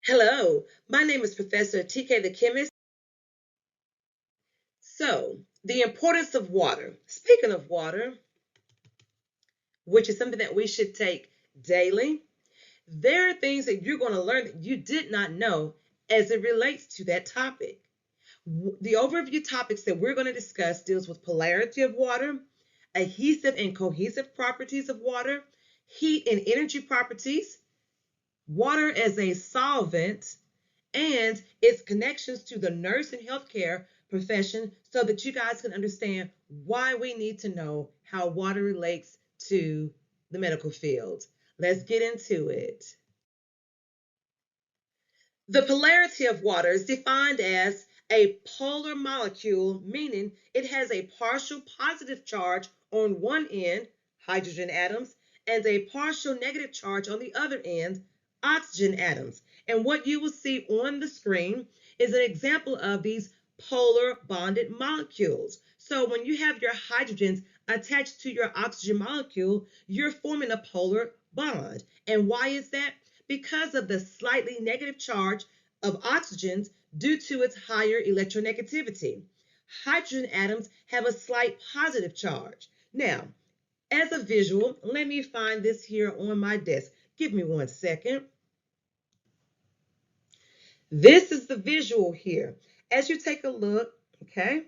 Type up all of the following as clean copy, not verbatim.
Hello, my name is Professor TK the Chemist. So, the importance of water. Speaking of water, which is something that we should take daily, there are things that you're going to learn that you did not know as it relates to that topic. The overview topics that we're going to discuss deals with polarity of water, adhesive and cohesive properties of water, heat and energy properties, water as a solvent, and its connections to the nurse and healthcare profession so that you guys can understand why we need to know how water relates to the medical field. Let's get into it. The polarity of water is defined as a polar molecule, meaning it has a partial positive charge on one end, hydrogen atoms, and a partial negative charge on the other end, oxygen atoms. And what you will see on the screen is an example of these polar bonded molecules. So when you have your hydrogens attached to your oxygen molecule, you're forming a polar bond. And why is that? Because of the slightly negative charge of oxygens due to its higher electronegativity. Hydrogen atoms have a slight positive charge. Now, as a visual, let me find this here on my desk. Give me one second. This is the visual here. As you take a look, okay,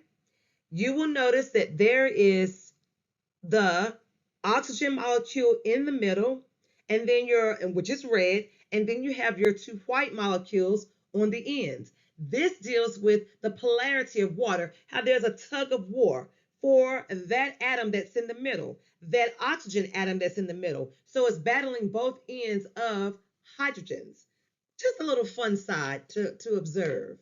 you will notice that there is the oxygen molecule in the middle, and then which is red, and then you have your two white molecules on the ends. This deals with the polarity of water, how there's a tug of war for that atom that's in the middle, that oxygen atom that's in the middle. So it's battling both ends of hydrogens. Just a little fun side to observe.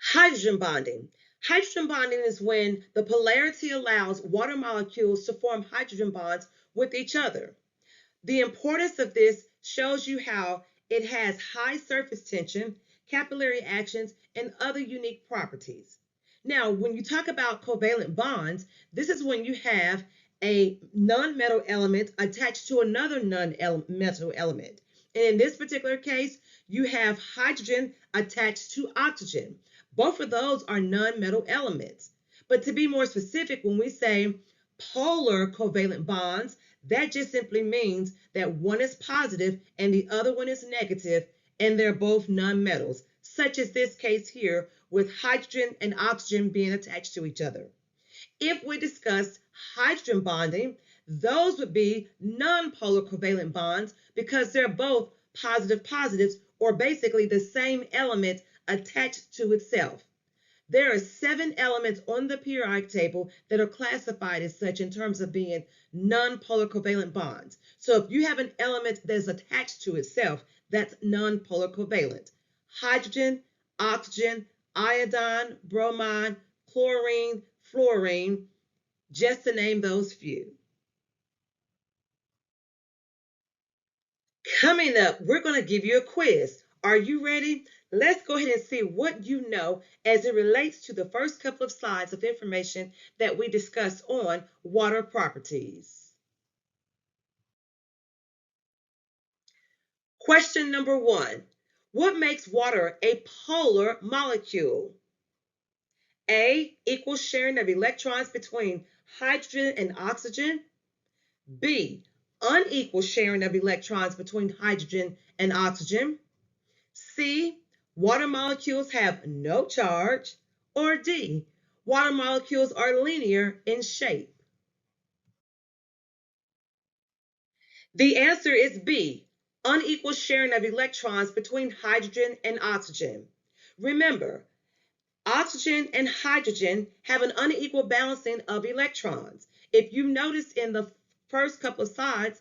Hydrogen bonding. Hydrogen bonding is when the polarity allows water molecules to form hydrogen bonds with each other. The importance of this shows you how it has high surface tension, capillary actions, and other unique properties. Now, when you talk about covalent bonds, this is when you have a non-metal element attached to another non-metal element. And in this particular case, you have hydrogen attached to oxygen. Both of those are non-metal elements. But to be more specific, when we say polar covalent bonds, that just simply means that one is positive and the other one is negative, and they're both nonmetals, such as this case here with hydrogen and oxygen being attached to each other. If we discuss hydrogen bonding, those would be nonpolar covalent bonds because they're both positive positives, or basically the same element attached to itself. There are 7 elements on the periodic table that are classified as such in terms of being nonpolar covalent bonds. So if you have an element that is attached to itself, that's nonpolar covalent. Hydrogen, oxygen, iodine, bromine, chlorine, fluorine, just to name those few. Coming up, we're going to give you a quiz. Are you ready? Let's go ahead and see what you know as it relates to the first couple of slides of information that we discussed on water properties. Question number 1. What makes water a polar molecule? A, equal sharing of electrons between hydrogen and oxygen. B, unequal sharing of electrons between hydrogen and oxygen. C, water molecules have no charge. Or D, water molecules are linear in shape. The answer is B, unequal sharing of electrons between hydrogen and oxygen. Remember, oxygen and hydrogen have an unequal balancing of electrons. If you noticed in the first couple of slides,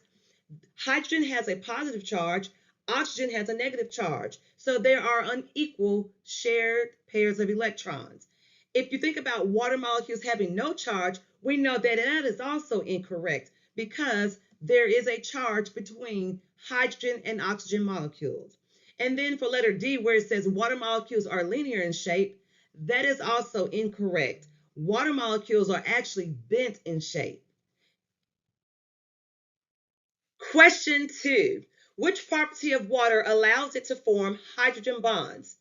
hydrogen has a positive charge, oxygen has a negative charge. So there are unequal shared pairs of electrons. If you think about water molecules having no charge, we know that that is also incorrect because there is a charge between hydrogen and oxygen molecules. And then for letter D, where it says water molecules are linear in shape, that is also incorrect. Water molecules are actually bent in shape. Question 2. Which property of water allows it to form hydrogen bonds?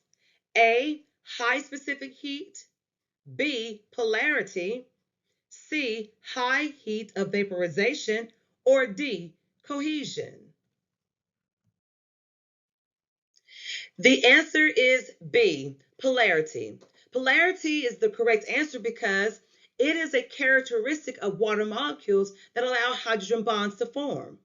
A, high specific heat, B, polarity, C, high heat of vaporization, or D, cohesion? The answer is B, polarity. Polarity is the correct answer because it is a characteristic of water molecules that allow hydrogen bonds to form.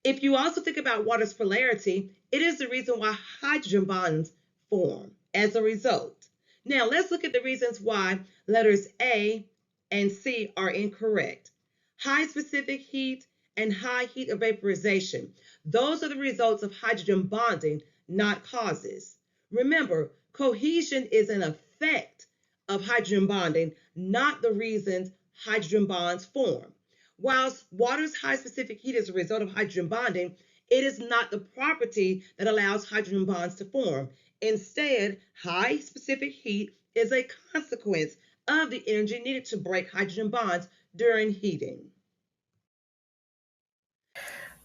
If you also think about water's polarity, it is the reason why hydrogen bonds form as a result. Now, let's look at the reasons why letters A and C are incorrect. High specific heat and high heat of vaporization. Those are the results of hydrogen bonding, not causes. Remember, cohesion is an effect of hydrogen bonding, not the reasons hydrogen bonds form. Whilst water's high specific heat is a result of hydrogen bonding, it is not the property that allows hydrogen bonds to form. Instead, high specific heat is a consequence of the energy needed to break hydrogen bonds during heating.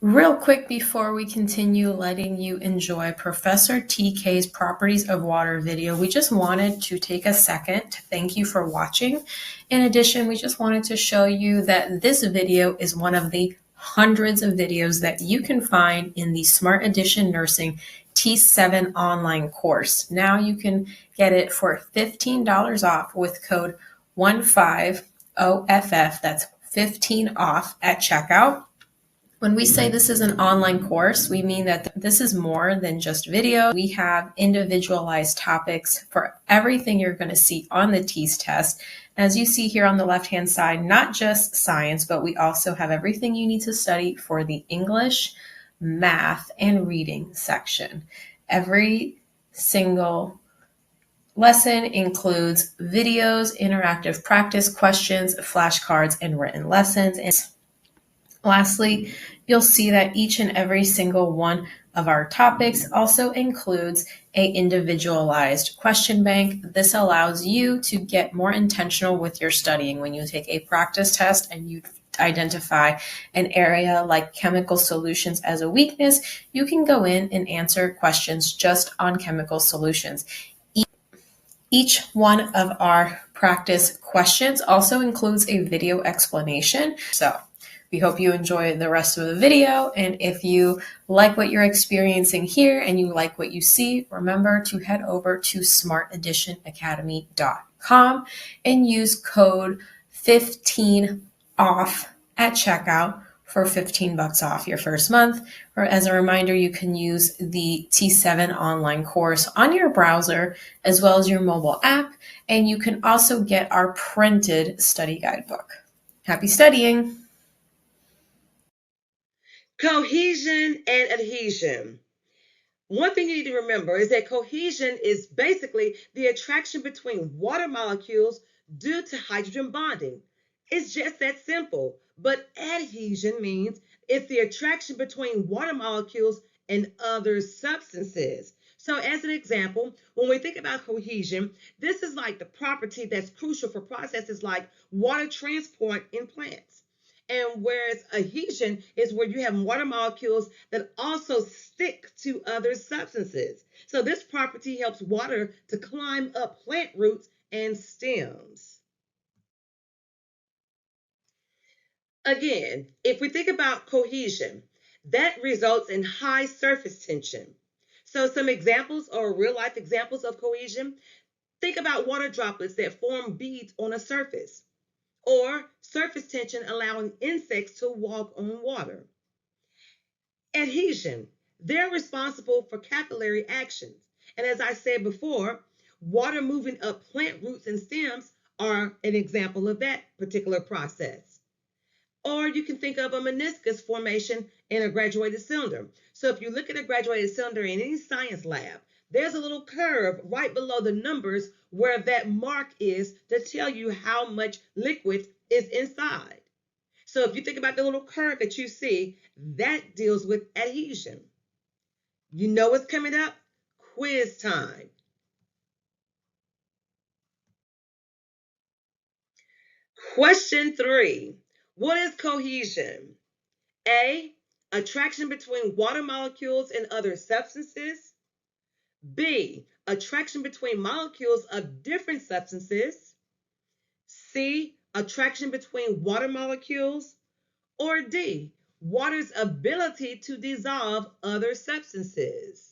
Real quick before we continue letting you enjoy Professor TK's Properties of Water video, we just wanted to take a second to thank you for watching. In addition, we just wanted to show you that this video is one of the hundreds of videos that you can find in the Smart Addition Nursing T7 online course. Now you can get it for $15 off with code 150FF, that's 15 off at checkout. When we say this is an online course, we mean that this is more than just video. We have individualized topics for everything you're going to see on the TEAS test. As you see here on the left-hand side, not just science, but we also have everything you need to study for the English, math, and reading section. Every single lesson includes videos, interactive practice questions, flashcards, and written lessons. And lastly, you'll see that each and every single one of our topics also includes an individualized question bank. This allows you to get more intentional with your studying. When you take a practice test and you identify an area like chemical solutions as a weakness, you can go in and answer questions just on chemical solutions. Each one of our practice questions also includes a video explanation. So we hope you enjoy the rest of the video. And if you like what you're experiencing here and you like what you see, remember to head over to smartadditionacademy.com and use code 15OFF at checkout for $15 off your first month. Or as a reminder, you can use the T7 online course on your browser as well as your mobile app. And you can also get our printed study guidebook. Happy studying! Cohesion and adhesion. One thing you need to remember is that cohesion is basically the attraction between water molecules due to hydrogen bonding. It's just that simple. But adhesion means it's the attraction between water molecules and other substances. So, as an example, when we think about cohesion, this is like the property that's crucial for processes like water transport in plants. And whereas adhesion is where you have water molecules that also stick to other substances. So this property helps water to climb up plant roots and stems. Again, if we think about cohesion, that results in high surface tension. So some examples or real life examples of cohesion, think about water droplets that form beads on a surface, or surface tension allowing insects to walk on water. Adhesion, they're responsible for capillary actions. And as I said before, water moving up plant roots and stems are an example of that particular process. Or you can think of a meniscus formation in a graduated cylinder. So if you look at a graduated cylinder in any science lab, there's a little curve right below the numbers where that mark is to tell you how much liquid is inside. So if you think about the little curve that you see, that deals with adhesion. You know what's coming up? Quiz time. Question 3. What is cohesion? A, Attraction between water molecules and other substances. B, attraction between molecules of different substances. C, attraction between water molecules. Or D, water's ability to dissolve other substances.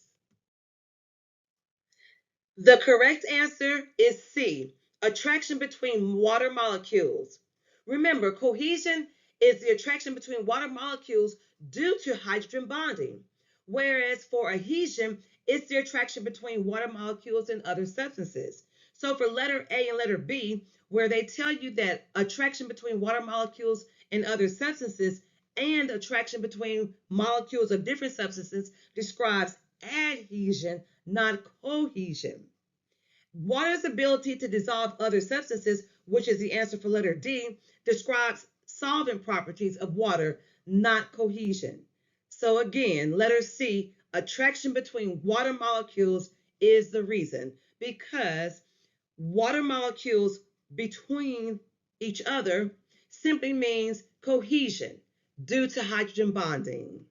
The correct answer is C, attraction between water molecules. Remember, cohesion is the attraction between water molecules due to hydrogen bonding, whereas for adhesion, it's the attraction between water molecules and other substances. So for letter A and letter B, where they tell you that attraction between water molecules and other substances and attraction between molecules of different substances describes adhesion, not cohesion. Water's ability to dissolve other substances, which is the answer for letter D, describes solvent properties of water, not cohesion. So again, letter C, attraction between water molecules is the reason, because water molecules between each other simply means cohesion due to hydrogen bonding.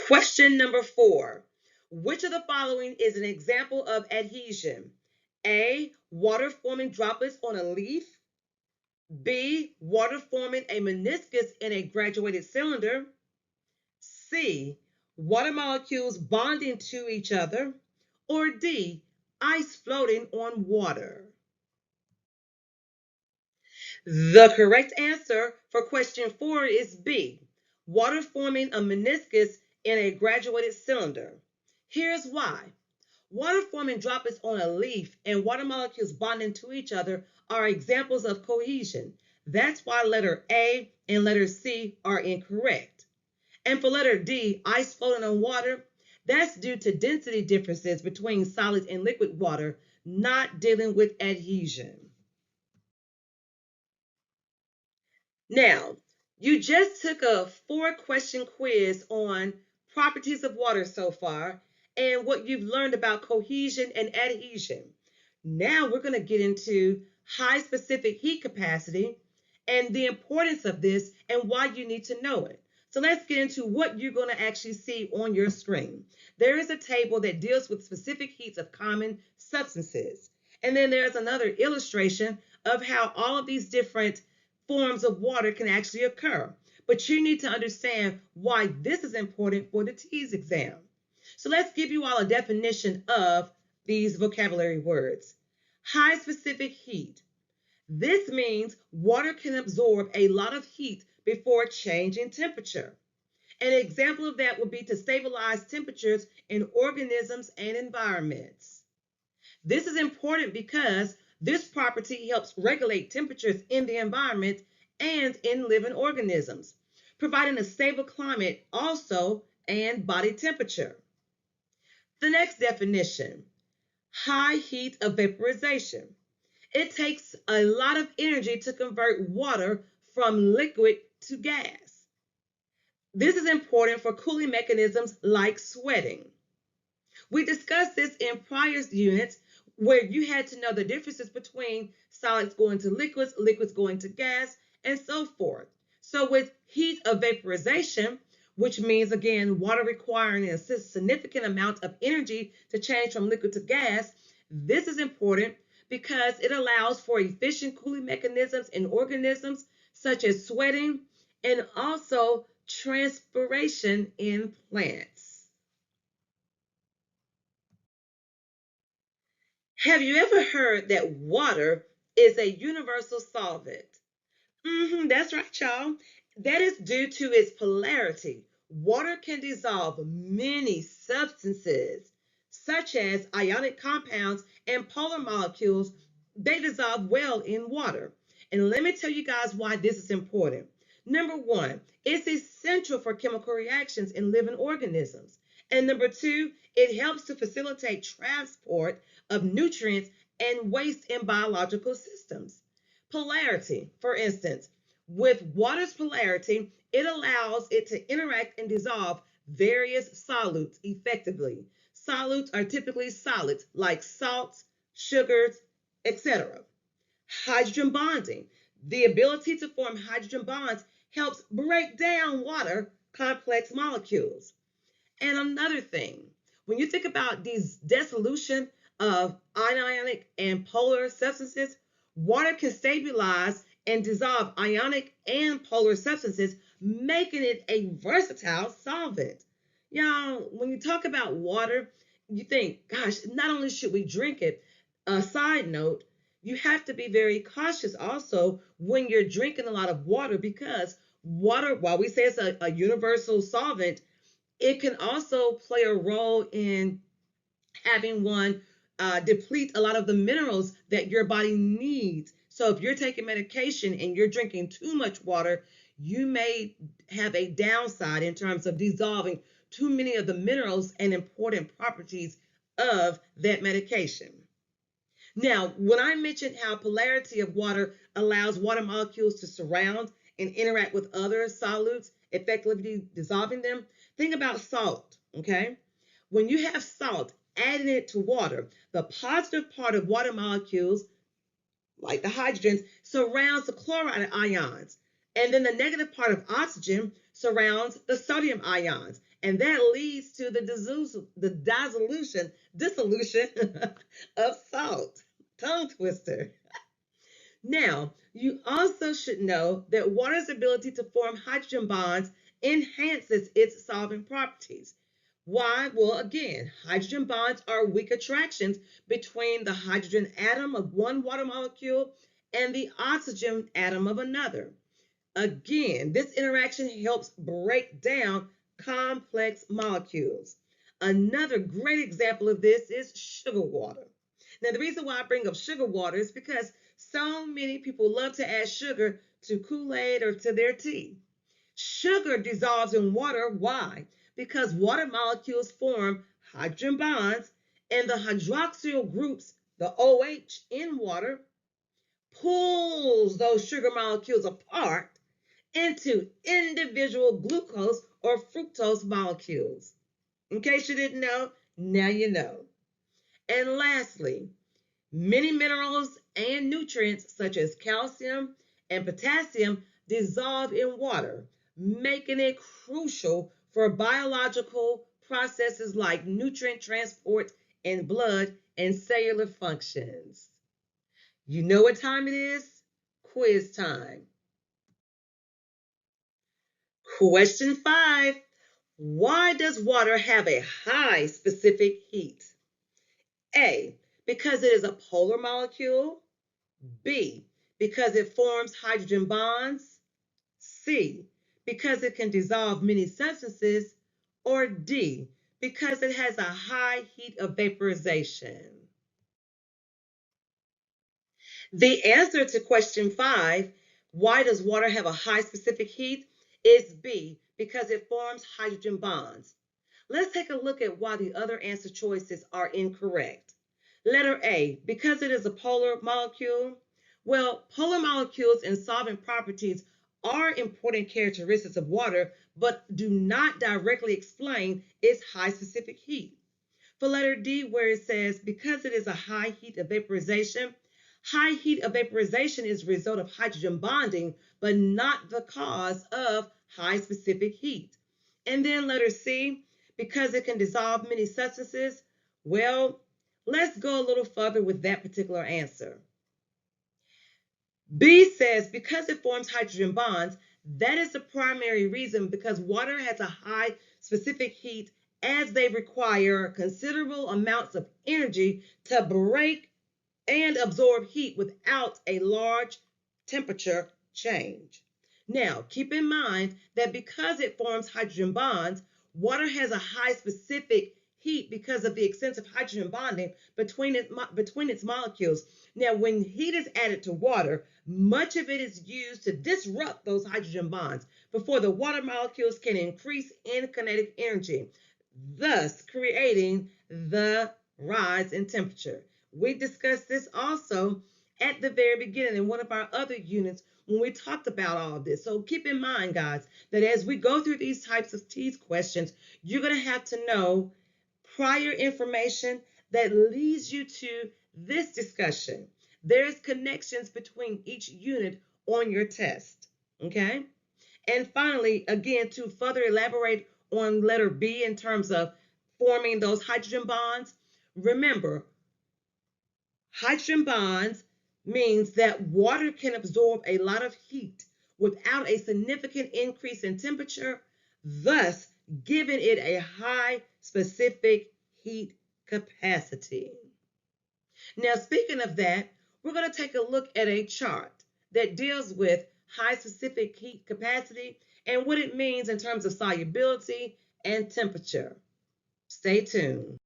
Question number 4. Which of the following is an example of adhesion? A, water forming droplets on a leaf. B, water forming a meniscus in a graduated cylinder. C, water molecules bonding to each other. Or D, ice floating on water. The correct answer for question 4 is B, water forming a meniscus in a graduated cylinder. Here's why. Water forming droplets on a leaf and water molecules bonding to each other are examples of cohesion. That's why letter A and letter C are incorrect. And for letter D, ice floating on water, that's due to density differences between solid and liquid water, not dealing with adhesion. Now, you just took a 4-question quiz on properties of water so far and what you've learned about cohesion and adhesion. Now we're going to get into high specific heat capacity and the importance of this and why you need to know it. So let's get into what you're going to actually see on your screen. There is a table that deals with specific heats of common substances. And then there's another illustration of how all of these different forms of water can actually occur. But you need to understand why this is important for the TEAS exam. So let's give you all a definition of these vocabulary words. High specific heat. This means water can absorb a lot of heat before changing temperature. An example of that would be to stabilize temperatures in organisms and environments. This is important because this property helps regulate temperatures in the environment and in living organisms, providing a stable climate also and body temperature. The next definition, high heat of vaporization. It takes a lot of energy to convert water from liquid to gas. This is important for cooling mechanisms like sweating. We discussed this in prior units where you had to know the differences between solids going to liquids, liquids going to gas, and so forth. So with heat of vaporization, which means again water requiring a significant amount of energy to change from liquid to gas, this is important because it allows for efficient cooling mechanisms in organisms such as sweating and also transpiration in plants. Have you ever heard that water is a universal solvent? That's right, y'all. That is due to its polarity. Water can dissolve many substances, such as ionic compounds and polar molecules. They dissolve well in water. And let me tell you guys why this is important. Number one, it's essential for chemical reactions in living organisms. And number two, it helps to facilitate transport of nutrients and waste in biological systems. Polarity, for instance, with water's polarity, it allows it to interact and dissolve various solutes effectively. Solutes are typically solids like salts, sugars, etc. Hydrogen bonding. The ability to form hydrogen bonds helps break down water complex molecules. And another thing, when you think about these dissolution of ionic and polar substances, water can stabilize and dissolve ionic and polar substances, making it a versatile solvent. Y'all, when you talk about water, you think, gosh, not only should we drink it, a side note, you have to be very cautious also when you're drinking a lot of water, because water, while we say it's a universal solvent, it can also play a role in having one deplete a lot of the minerals that your body needs. So if you're taking medication and you're drinking too much water, you may have a downside in terms of dissolving too many of the minerals and important properties of that medication. Now, when I mentioned how polarity of water allows water molecules to surround and interact with other solutes, effectively dissolving them, think about salt, okay? When you have salt, adding it to water, the positive part of water molecules, like the hydrogens, surrounds the chloride ions. And then the negative part of oxygen surrounds the sodium ions. And that leads to the dissolution of salt. Tongue twister. Now, you also should know that water's ability to form hydrogen bonds enhances its solvent properties. Why? Well, again, hydrogen bonds are weak attractions between the hydrogen atom of one water molecule and the oxygen atom of another. Again, this interaction helps break down complex molecules. Another great example of this is sugar water. Now, the reason why I bring up sugar water is because so many people love to add sugar to Kool-Aid or to their tea. Sugar dissolves in water. Why? Because water molecules form hydrogen bonds, and the hydroxyl groups, the OH in water, pulls those sugar molecules apart into individual glucose or fructose molecules. In case you didn't know, now you know. And lastly, many minerals and nutrients such as calcium and potassium dissolve in water, making it crucial for biological processes like nutrient transport in blood and cellular functions. You know what time it is? Quiz time. Question 5. Why does water have a high specific heat? A, because it is a polar molecule. B, because it forms hydrogen bonds. C, because it can dissolve many substances. Or D, because it has a high heat of vaporization. The answer to question 5, why does water have a high specific heat, is B, because it forms hydrogen bonds. Let's take a look at why the other answer choices are incorrect. Letter A, because it is a polar molecule. Well, polar molecules and solvent properties are important characteristics of water, but do not directly explain its high specific heat. For letter D, where it says, because it is a high heat of vaporization, high heat of vaporization is a result of hydrogen bonding, but not the cause of high specific heat. And then letter C, because it can dissolve many substances. Well, let's go a little further with that particular answer. B says because it forms hydrogen bonds, that is the primary reason, because water has a high specific heat as they require considerable amounts of energy to break and absorb heat without a large temperature change. Now, keep in mind that because it forms hydrogen bonds, water has a high specific heat because of the extensive hydrogen bonding between its molecules. Now, when heat is added to water, much of it is used to disrupt those hydrogen bonds before the water molecules can increase in kinetic energy, thus creating the rise in temperature. We discussed this also at the very beginning in one of our other units when we talked about all of this. So keep in mind, guys, that as we go through these types of TEAS questions, you're going to have to know prior information that leads you to this discussion. There's connections between each unit on your test, okay? And finally, again, to further elaborate on letter B in terms of forming those hydrogen bonds, remember, hydrogen bonds means that water can absorb a lot of heat without a significant increase in temperature, thus giving it a high specific heat capacity. Now, speaking of that, we're going to take a look at a chart that deals with high specific heat capacity and what it means in terms of solubility and temperature. Stay tuned.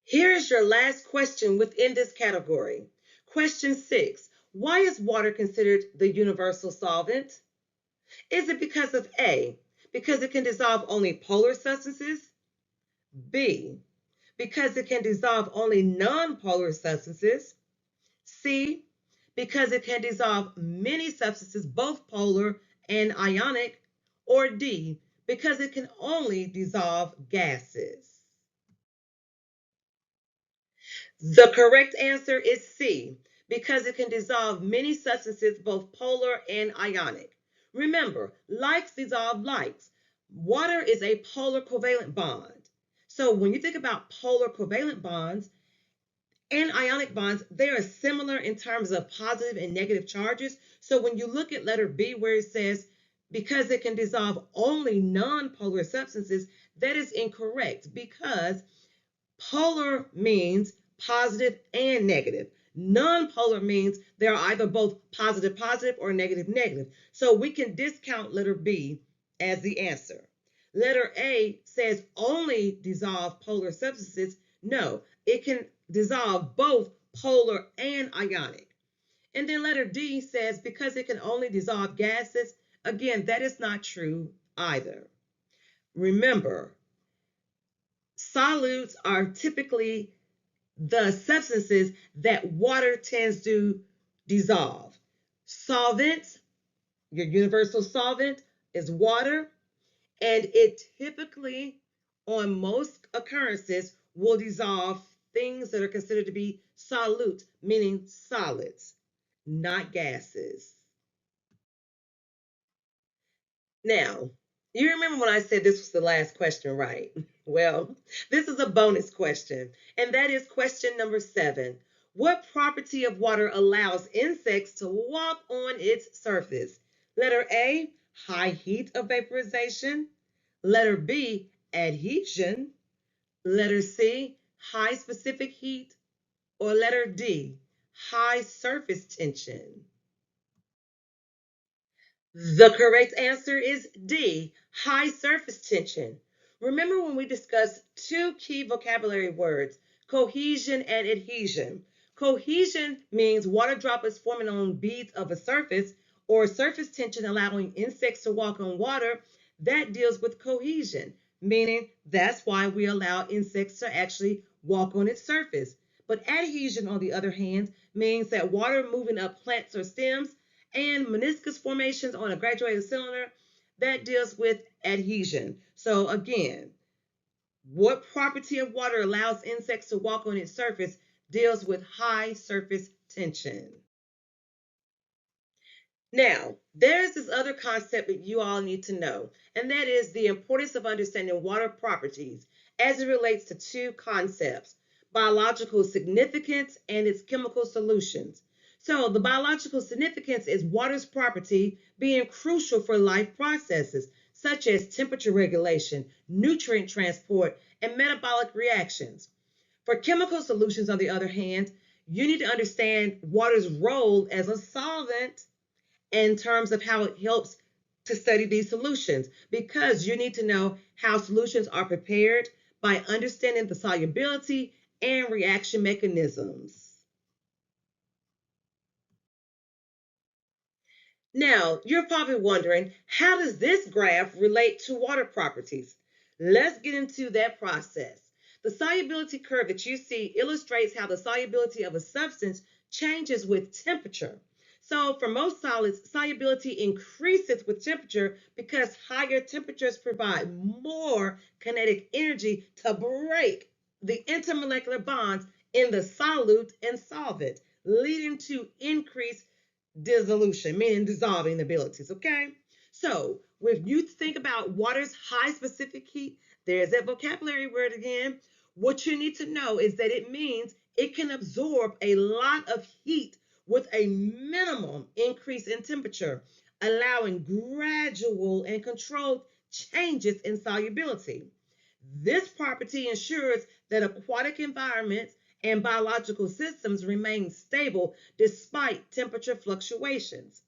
Here is your last question within this category. Question 6. Why is water considered the universal solvent? Is it because of A, because it can dissolve only polar substances? B, because it can dissolve only non-polar substances? C, because it can dissolve many substances, both polar and ionic? Or D, because it can only dissolve gases? The correct answer is C, because it can dissolve many substances, both polar and ionic. Remember, likes dissolve likes. Water is a polar covalent bond. So when you think about polar covalent bonds and ionic bonds, they are similar in terms of positive and negative charges. So when you look at letter B where it says, because it can dissolve only non-polar substances, that is incorrect because polar means positive and negative. Non-polar means they're either both positive positive or negative negative. So we can discount letter B as the answer. Letter A says only dissolve polar substances. No, it can dissolve both polar and ionic. And then letter D says because it can only dissolve gases. Again, that is not true either. Remember, solutes are typically the substances that water tends to dissolve. Solvents, your universal solvent, is water, and it typically, on most occurrences, will dissolve things that are considered to be solute, meaning solids, not gases. Now, you remember when I said this was the last question, right? Well, this is a bonus question, and that is question number 7. What property of water allows insects to walk on its surface? Letter A, high heat of vaporization. Letter B, adhesion. Letter C, high specific heat. Or letter D, high surface tension. The correct answer is D, high surface tension. Remember when we discussed two key vocabulary words, cohesion and adhesion. Cohesion means water droplets forming on beads of a surface, or surface tension allowing insects to walk on water. That deals with cohesion, meaning that's why we allow insects to actually walk on its surface. But adhesion, on the other hand, means that water moving up plants or stems and meniscus formations on a graduated cylinder, that deals with adhesion. So again, what property of water allows insects to walk on its surface deals with high surface tension. Now, there's this other concept that you all need to know, and that is the importance of understanding water properties as it relates to two concepts, biological significance and its chemical solutions. So the biological significance is water's property being crucial for life processes, such as temperature regulation, nutrient transport, and metabolic reactions. For chemical solutions, on the other hand, you need to understand water's role as a solvent in terms of how it helps to study these solutions, because you need to know how solutions are prepared by understanding the solubility and reaction mechanisms. Now, you're probably wondering, how does this graph relate to water properties? Let's get into that process. The solubility curve that you see illustrates how the solubility of a substance changes with temperature. So for most solids, solubility increases with temperature because higher temperatures provide more kinetic energy to break the intermolecular bonds in the solute and solvent, leading to increased dissolution, meaning dissolving abilities, okay? So when you think about water's high specific heat, there's that vocabulary word again. What you need to know is that it means it can absorb a lot of heat with a minimum increase in temperature, allowing gradual and controlled changes in solubility. This property ensures that aquatic environments and biological systems remain stable despite temperature fluctuations.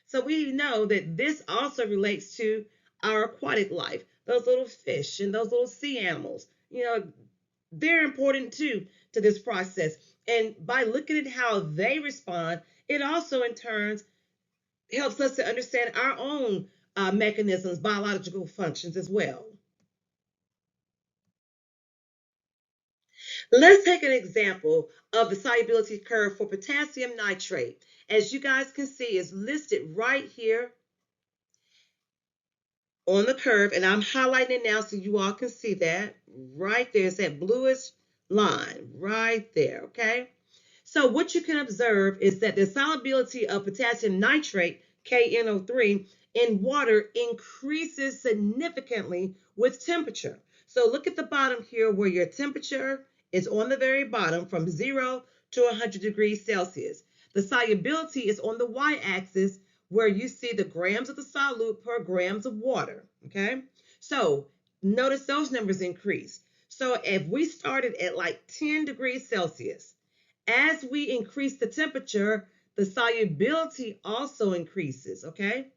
So we know that this also relates to our aquatic life. Those little fish and those little sea animals, they're important too to this process. And by looking at how they respond, it also in turn helps us to understand our own mechanisms, biological functions as well. Let's take an example of the solubility curve for potassium nitrate. As you guys can see, it's listed right here on the curve, and I'm highlighting it now so you all can see that. Right there, it's that bluish line right there, okay? So what you can observe is that the solubility of potassium nitrate, KNO3, in water increases significantly with temperature. So look at the bottom here where your temperature is on the very bottom from 0 to 100 degrees Celsius. The solubility is on the y-axis where you see the grams of the solute per grams of water, okay? So notice those numbers increase. So if we started at like 10 degrees Celsius, as we increase the temperature, the solubility also increases, okay?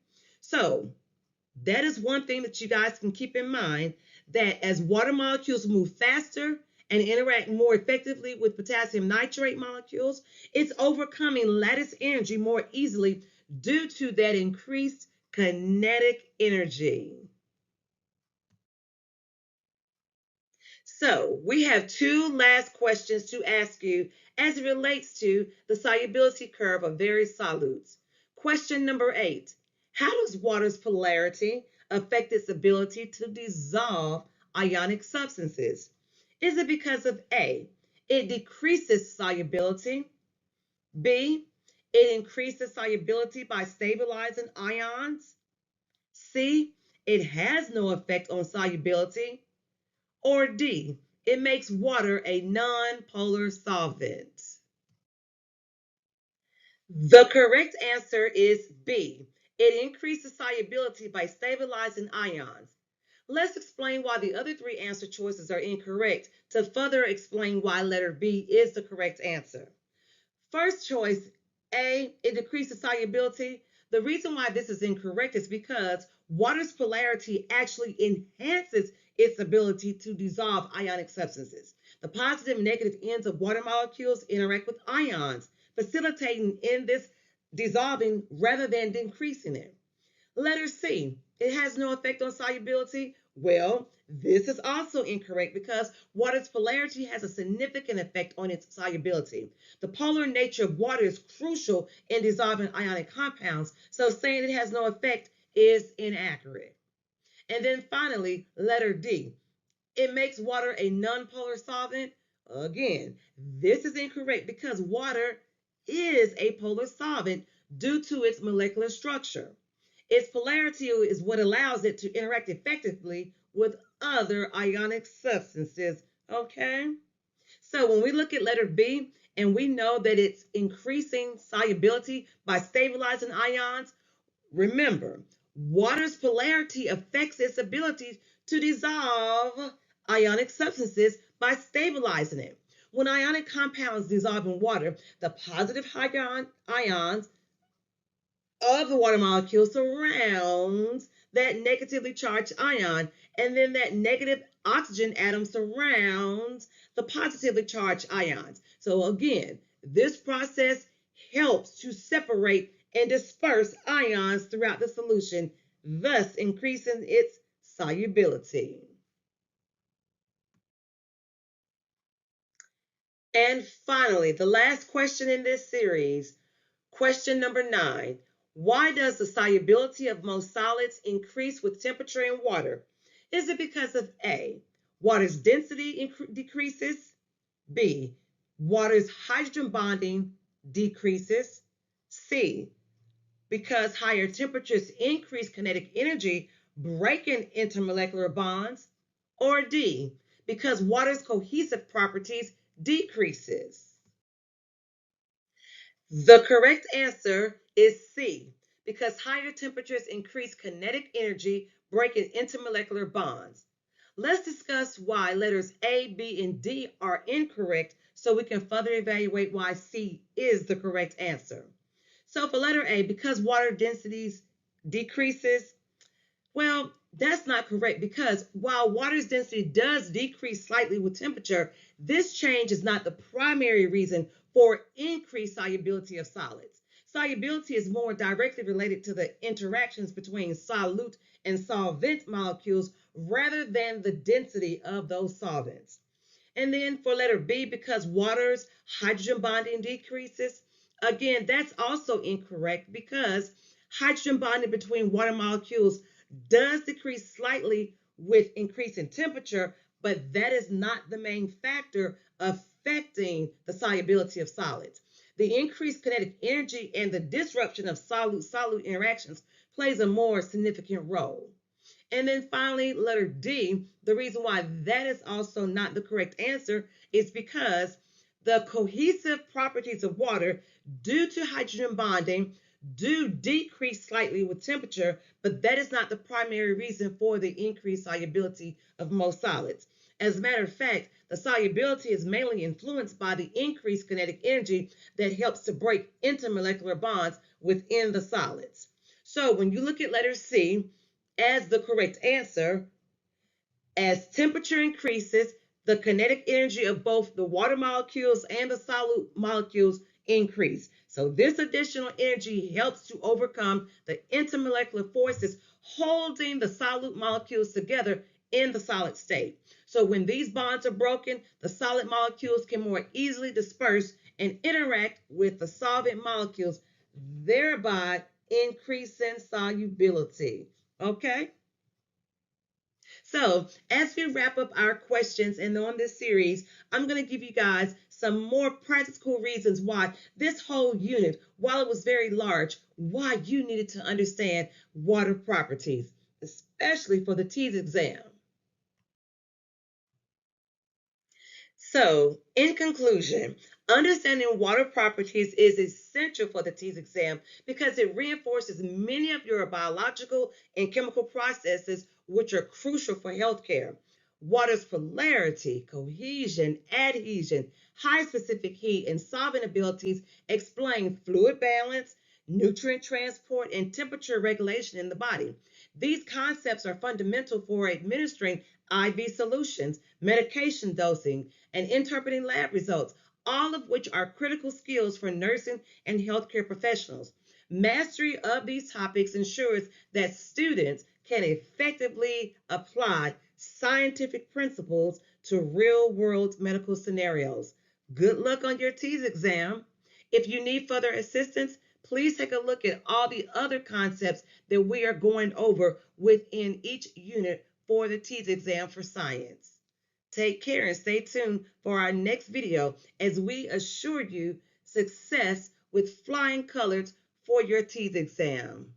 So that is one thing that you guys can keep in mind, that as water molecules move faster and interact more effectively with potassium nitrate molecules, it's overcoming lattice energy more easily due to that increased kinetic energy. So we have two last questions to ask you as it relates to the solubility curve of various solutes. Question number 8. How does water's polarity affect its ability to dissolve ionic substances? Is it because of A, it decreases solubility, B, it increases solubility by stabilizing ions, C, it has no effect on solubility, or D, it makes water a non-polar solvent? The correct answer is B. It increases solubility by stabilizing ions. Let's explain why the other three answer choices are incorrect to further explain why letter B is the correct answer. First choice, A, it decreases solubility. The reason why this is incorrect is because water's polarity actually enhances its ability to dissolve ionic substances. The positive and negative ends of water molecules interact with ions, facilitating in this dissolving rather than decreasing it. Letter C, it has no effect on solubility. Well, this is also incorrect because water's polarity has a significant effect on its solubility. The polar nature of water is crucial in dissolving ionic compounds, so saying it has no effect is inaccurate. And then finally, letter D, it makes water a nonpolar solvent. Again, this is incorrect because water is a polar solvent due to its molecular structure. Its polarity is what allows it to interact effectively with other ionic substances, okay? So when we look at letter B and we know that it's increasing solubility by stabilizing ions, remember, water's polarity affects its ability to dissolve ionic substances by stabilizing it. When ionic compounds dissolve in water, the positive ions of the water molecule surrounds that negatively charged ion, and then that negative oxygen atom surrounds the positively charged ions. So again, this process helps to separate and disperse ions throughout the solution, thus increasing its solubility. And finally, the last question in this series, question number 9. Why does the solubility of most solids increase with temperature in water? Is it because of A, water's density decreases, B, water's hydrogen bonding decreases, C, because higher temperatures increase kinetic energy, breaking intermolecular bonds, or D, because water's cohesive properties decreases? The correct answer is C, because higher temperatures increase kinetic energy, breaking intermolecular bonds. Let's discuss why letters A, B, and D are incorrect so we can further evaluate why C is the correct answer. So for letter A, because water densities decreases, well, that's not correct because while water's density does decrease slightly with temperature, this change is not the primary reason for increased solubility of solids. Solubility is more directly related to the interactions between solute and solvent molecules rather than the density of those solvents. And then for letter B, because water's hydrogen bonding decreases, again, that's also incorrect because hydrogen bonding between water molecules does decrease slightly with increasing temperature, but that is not the main factor affecting the solubility of solids. The increased kinetic energy and the disruption of solute-solute interactions plays a more significant role. And then finally, letter D, the reason why that is also not the correct answer is because the cohesive properties of water due to hydrogen bonding do decrease slightly with temperature, but that is not the primary reason for the increased solubility of most solids. As a matter of fact, the solubility is mainly influenced by the increased kinetic energy that helps to break intermolecular bonds within the solids. So when you look at letter C, as the correct answer, as temperature increases, the kinetic energy of both the water molecules and the solute molecules increase. So this additional energy helps to overcome the intermolecular forces holding the solute molecules together in the solid state. So when these bonds are broken, the solid molecules can more easily disperse and interact with the solvent molecules, thereby increasing solubility. Okay? So as we wrap up our questions and on this series, I'm going to give you guys some more practical reasons why this whole unit, while it was very large, why you needed to understand water properties, especially for the TEAS exam. So, in conclusion, understanding water properties is essential for the TEAS exam because it reinforces many of your biological and chemical processes which are crucial for healthcare. Water's polarity, cohesion, adhesion, high specific heat, and solvent abilities explain fluid balance, nutrient transport, and temperature regulation in the body. These concepts are fundamental for administering IV solutions, medication dosing, and interpreting lab results, all of which are critical skills for nursing and healthcare professionals. Mastery of these topics ensures that students can effectively apply scientific principles to real-world medical scenarios. Good luck on your TEAS exam. If you need further assistance, please take a look at all the other concepts that we are going over within each unit for the TEAS exam for science. Take care and stay tuned for our next video as we assure you success with flying colors for your TEAS exam.